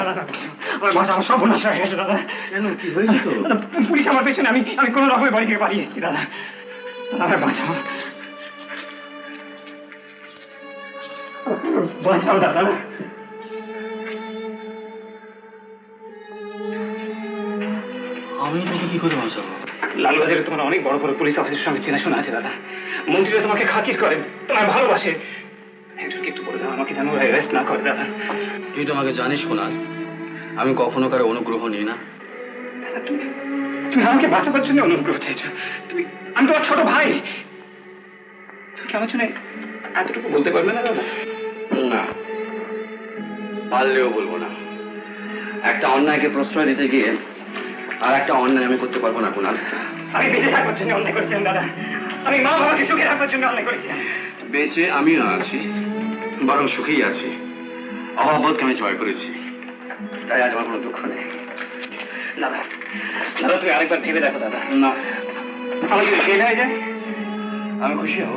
দাদা আমার বাসা আমার সর্বনাশ হয়ে গেছে দাদা। কেন, কি হয়েছে? পুলিশ আমার পেছনে, আমি কোনো রকমের বাড়ি থেকে পালিয়ে এসেছি দাদা। আমার বাঁচাও, বাঁচাও দাদা। আমি তোকে কি করে বাঁচাবো? লালবাজারে তোমার অনেক বড় বড় পুলিশ অফিসের সঙ্গে চেনাশোনা আছে দাদা। মন্ত্রীরা তোমাকে খাতির করেন, তোমার ভালোবাসে। একজনকে একটু বলে দাও আমাকে যেন অ্যারেস্ট না করে দাদা। তুই তো আমাকে জানিস কোনাল, আমি কখনো কারো অনুগ্রহ নিই না। তুমি আমাকে বাঁচাবার জন্য অনুগ্রহ চাইছো? আমি তোমার ছোট ভাই, তুমি কি আমার জন্য এতটুকু বলতে পারবে না দাদা? না, পারলেও বলবো না। একটা অন্যায়কে প্রশ্রয় দিতে গিয়ে আর একটা অন্যায় আমি করতে পারবো না কুনাল। আমি বেঁচে থাকবার জন্য অন্যায় করেছিলাম দাদা। আমি মা বাবাকে সুখে রাখবার জন্য অন্যায় করেছিলাম। বেঁচে আমিও আছি, বরং সুখেই আছি। অভাববোধকে আমি জয় করেছি, তাই আজ আমার কোনো দুঃখ নেই। দাদা দাদা, তুমি আরেকবার ভেবে দেখো দাদা। না, আমার যদি জেল হয়ে যায়? আমি খুশি হব।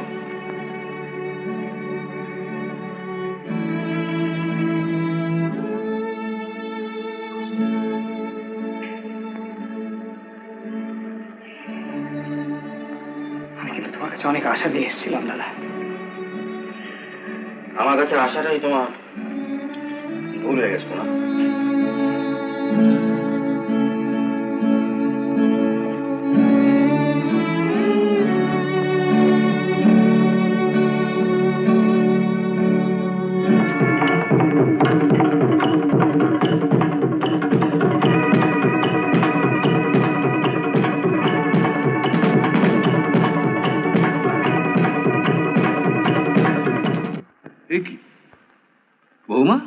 আমি কিন্তু তোমার কাছে অনেক আশা দিয়ে এসেছিলাম দাদা। আমার কাছে আশাটাই তোমার ভুল হয়ে গেছো না? বৌমা,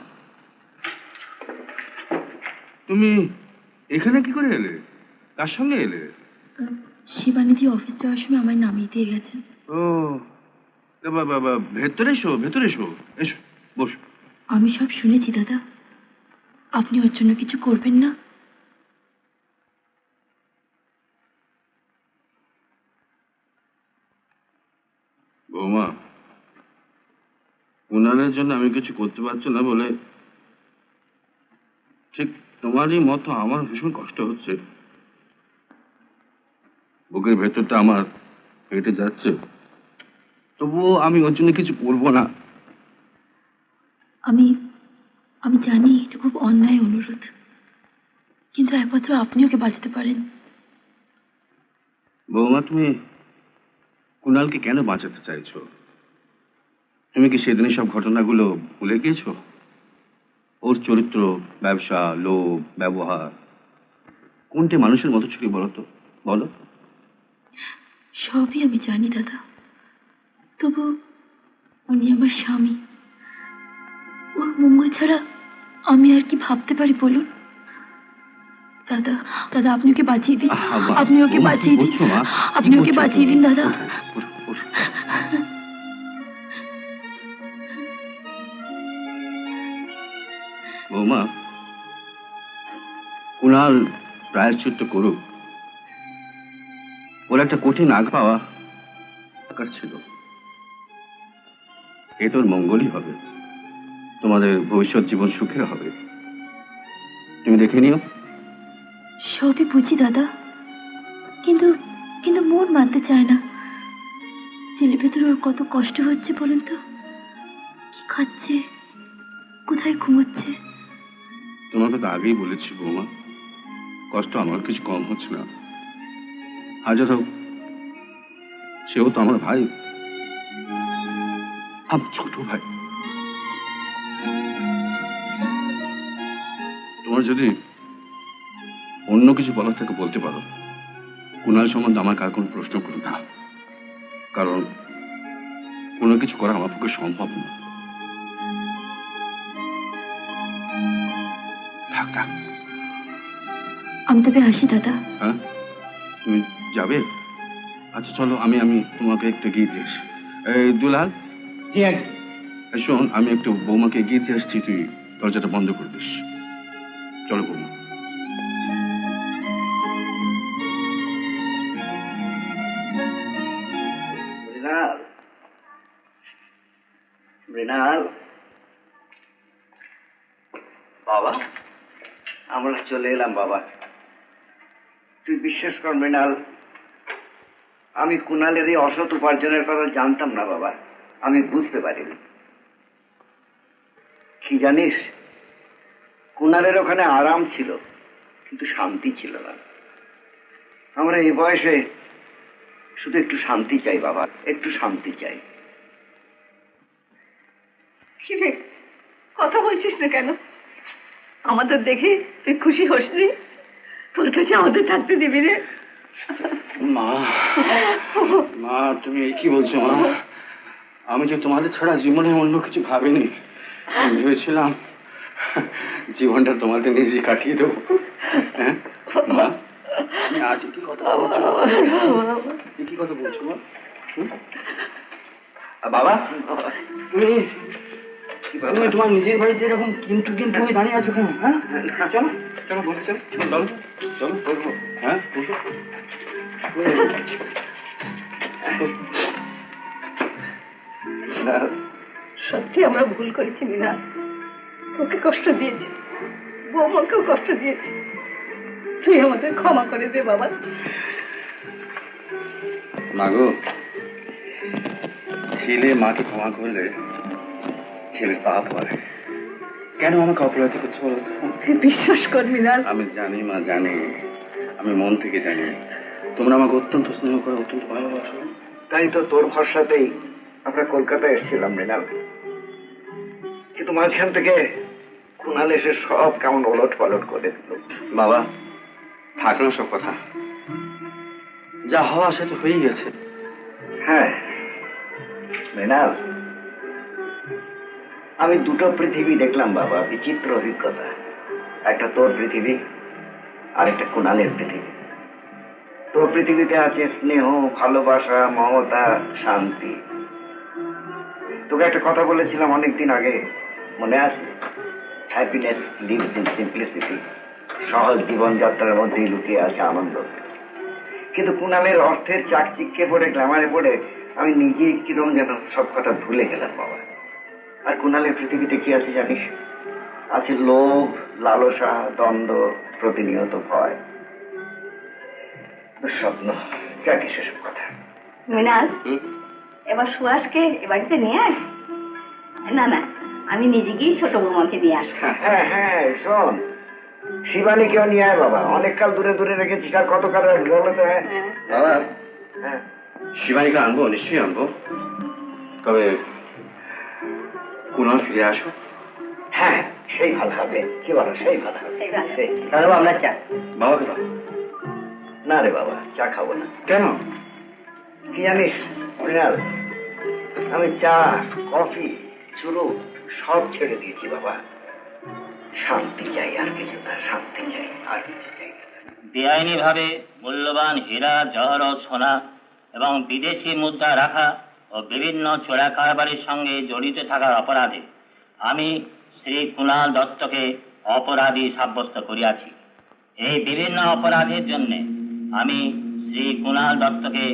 তুমি এখানে কি করে এলে? কার সঙ্গে এলে? শিবানিধি অফিস যাওয়ার সময় আমায় নামিয়ে দিয়ে গেছেন। ও বাবা, ভেতরে এসো, ভেতরে এসো, এসো বসো। আমি সব শুনেছি দাদা, আপনি ওর জন্য কিছু করবেন না? বৌমা, কুনালের জন্য আমি কিছু করতে পারছি না বলে ঠিক তোমারই মতো আমার ভীষণ কষ্ট হচ্ছে। বুকের ভেতরটা আমার ফেটে যাচ্ছে, তবুও আমি ওর জন্য কিছু করবো না। আমি আমি জানি এটা খুব অন্যায় অনুরোধ, কিন্তু একমাত্র আপনি ওকে বাঁচাতে পারেন। বৌমা, তুমি কুনালকে কেন বাঁচাতে চাইছো? তুমি কি সেদিনের সব ঘটনাগুলো ভুলে গিয়েছো? ওর চরিত্র, ব্যবসা, লোভ, ব্যবহার কোনটি মানুষের মতো ছিল বলো তো, বলো? সবই আমি জানি দাদা, তবু উনি আমার স্বামী। ওর মঙ্গল ছাড়া আমি আর কি ভাবতে পারি বলুন? দাদা দাদা, আপনি ওকে বাঁচিয়ে দিন, আপনি ওকে বাঁচিয়ে দিন, আপনি ওকে বাঁচিয়ে দিন দাদা। বৌমা, কুনাল প্রায়শ্চিত্ত করুক। ওর একটা কঠিন আঘাত পাওয়া দরকার ছিল। এ তোর মঙ্গলই হবে, তোমাদের ভবিষ্যৎ জীবন সুখের হবে। তুমি দেখে নিও। সবই বুঝি দাদা, কিন্তু কিন্তু মন মানতে চায় না। জেলের ভেতরে ওর কত কষ্ট হচ্ছে বলুন তো? কি খাচ্ছে, কোথায় ঘুমোচ্ছে? তোমাকে তো আগেই বলেছি বৌমা, কষ্ট আমার কিছু কম হচ্ছে না। হাজার হোক, সেও তো আমার ভাই, আমার ছোট ভাই। তোমার যদি অন্য কিছু বলার থেকে বলতে পারো। কুনাল সম্বন্ধে আমার কার কোনো প্রশ্ন করো না, কারণ কোনো কিছু করা আমার পক্ষে সম্ভব না। থাক থাক, আমি তবে আসি দাদা। হ্যাঁ, তুমি যাবে? আচ্ছা চলো, আমি তোমাকে একটু এগিয়ে দিয়ে আসি। এই দুলাল, শোন, আমি একটু বৌমাকে এগিয়ে দিয়ে আসছি, তুই দরজাটা বন্ধ করে দিস। চলো বৌমা। মৃণাল, বাবা, আমরা চলে এলাম বাবা। তুই বিশ্বাস কর মৃণাল, আমি কুণালের এই অসৎ উপার্জনের কথা জানতাম না বাবা, আমি বুঝতে পারিনি। কি জানিস, কুণালের ওখানে আরাম ছিল কিন্তু শান্তি ছিল না। আমরা এই বয়সে শুধু একটু শান্তি চাই বাবা, একটু শান্তি চাই। কি রে, কথা বলছিস না কেন? আমাদের দেখে তুই খুশি হসনি? তোর কাছে আমাদের থাকতে দিবি রে? মা, মা তুমি এই কি বলছো মা? আমি যে তোমাদের ছাড়া জীবনে অন্য কিছু ভাবিনি। আমি ভেবেছিলাম জীবনটা তোমাদের নিজে কাটিয়ে দেবো। হ্যাঁ মা, তুমি আজ কি কথা বলছো? কি কথা বলছো মা? বাবা, তুমি তুমি তোমার নিজের বাড়িতে এরকম কিন্তু কিন্তু হয়ে দাঁড়িয়ে আছো কেন? হ্যাঁ চলো চলো বসে চলো চলো চলো বসবো। হ্যাঁ বসো। সত্যি আমরা ভুল করেছি মিনা, তোকে কষ্ট দিয়েছি, বৌমাকেও কষ্ট দিয়েছি। তুই আমাদের ক্ষমা করে দে বাবা। মাগো, ছেলে মাকে ক্ষমা করলে ছেলে পাপ হয়। কেন আমাকে অপরাধী করছো বলো তো? তুই বিশ্বাস কর মিনা, আমি জানি মা, জানি, আমি মন থেকে জানি তোমরা আমাকে অত্যন্ত স্নেহ করো, অত্যন্ত ভালোবাসো। তাই তো তোর ভরসাতেই আমরা কলকাতায় এসেছিলাম মৃণাল, কিন্তু মাঝখান থেকে কুণাল এসে সব কেমন ওলট পালট করে দিল। বাবা থাকলো সব কথা, যা হওয়া সে তো হয়েই গেছে। হ্যাঁ মৃণাল, আমি দুটো পৃথিবী দেখলাম বাবা, বিচিত্র অভিজ্ঞতা। একটা তোর পৃথিবী আর একটা কুণালের পৃথিবী। তোর পৃথিবীতে আছে স্নেহ, ভালোবাসা, মমতা, শান্তি। তোকে একটা কথা বলেছিলাম অনেকদিন আগে, মনে আছে? Happiness lives in simplicity. সহজ জীবনযাত্রার মধ্যেই লুকিয়ে আছে আনন্দ। কিন্তু কুণালের অর্থের চাকচিক্যে পড়ে, গ্ল্যামারে পড়ে আমি নিজেই কিরকম যেন সব কথা ভুলে গেলাম বাবা। আর কুণালের পৃথিবীতে কি আছে জানিস? আছে লোভ, লালসা, দ্বন্দ্ব, প্রতিনিয়ত ভয়, স্বপ্ন। যাকে সেসব কথা। মিনাল, এবার সুহাসকে এ বাড়িতে নিয়ে আয়। না না, আমি নিজে গিয়ে ছোট বৌমাকে নিয়ে আসবো। হ্যাঁ হ্যাঁ শোন, শিবানীকেও নিয়ে আয় বাবা, অনেক কাল দূরে দূরে রেখেছিস, আর কত কাল রাখবি বলো তো? বাবা হ্যাঁ শিবানীকে আনবো, নিশ্চয়ই আনবো, তবে কুণাল ফিরে আসো। হ্যাঁ সেই ভালো হবে, কি বলো? সেই ভালো হবে। সেই দাদা আমরা চা। বাবাকে দাও। না রে বাবা, চা খাবো না। কেন? কি জানিস মৃণাল, আমি চা, কফি, চুরুট সব ছেড়ে দিয়েছি বাবা। শান্তি চাই, আর কিছু না, শান্তি চাই, আর কিছু চাই না। বেআইনি ভাবে মূল্যবান হীরা, জহরত, সোনা এবং বিদেশি মুদ্রা রাখা ও বিভিন্ন চোরা কারবারির সঙ্গে জড়িত থাকার অপরাধে আমি শ্রী কুণাল দত্তকে অপরাধী সাব্যস্ত করিয়াছি। এই বিভিন্ন অপরাধের জন্য আমি শ্রী কুণাল দত্তকে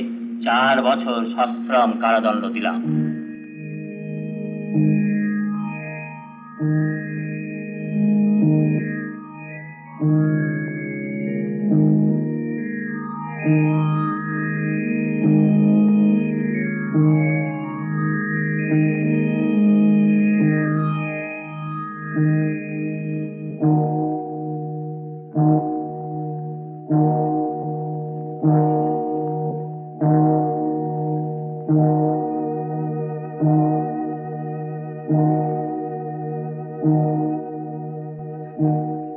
4 বছর সশ্রম কারাদণ্ড দিলাম।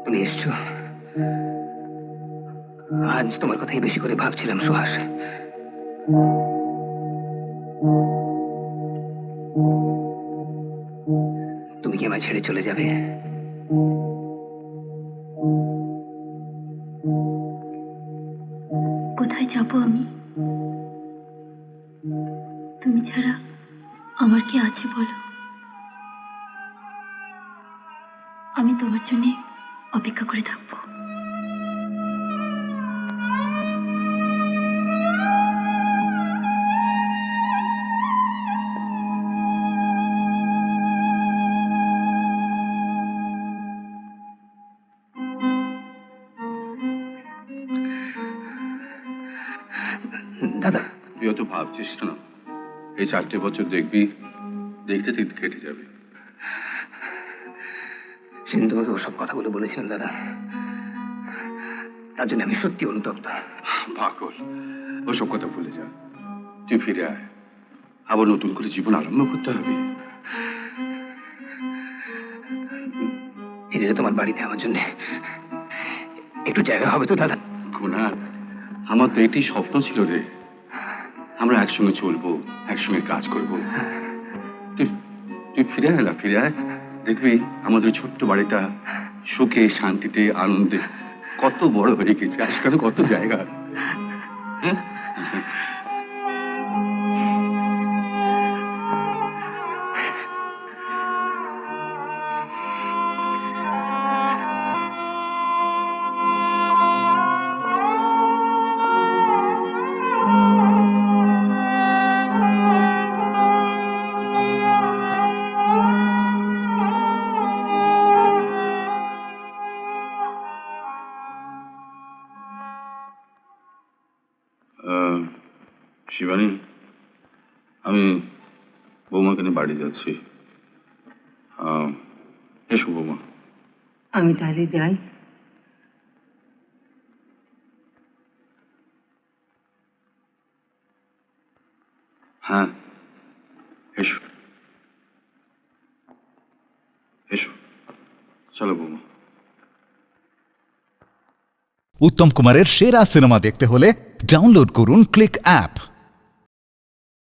তুমি এসছো, আজ তোমার কথাই বেশি করে ভাবছিলাম সুহাস। তুমি কি আমায় ছেড়ে চলে যাবে? কোথায় যাবো আমি? তুমি ছাড়া আমার কি আছে বলো? আমি তোমার জন্য অপেক্ষা করে থাকবো। দাদা, তুই অত ভাবছিস না, এই 4টে বছর দেখবি, দেখতে দেখতে কেটে যাবে। সেদিন তোমাকে ওসব কথাগুলো বলেছিলাম দাদা, তার জন্য আমি সত্যি অনুতপ্ত। পাগল, ওসব কথা ভুলে যা, তুই ফিরে আয়, আবার নতুন করে জীবন আরম্ভ করতে হবে। ফিরে তোমার বাড়িতে আমার জন্য একটু জায়গা হবে তো দাদা? কুনাল, আমার তো এটাই স্বপ্ন ছিল রে, আমরা একসঙ্গে চলবো, একসঙ্গে কাজ করবো। তুই ফিরে আয় না, ফিরে আয়, দেখবি আমাদের ছোট্ট বাড়িটা সুখে শান্তিতে আনন্দে কত বড় হয়ে গেছে, আজকাল কত জায়গা। হ্যাঁ, শিবানী, আমি বৌমাকে নিয়ে বাড়ি যাচ্ছি। এসো বৌমা। আমি তাহলে যাই। হ্যাঁ, এসো এসো, চলো বৌমা। উত্তম কুমারের সেরা সিনেমা দেখতে হলে ডাউনলোড করুন ক্লিক অ্যাপ।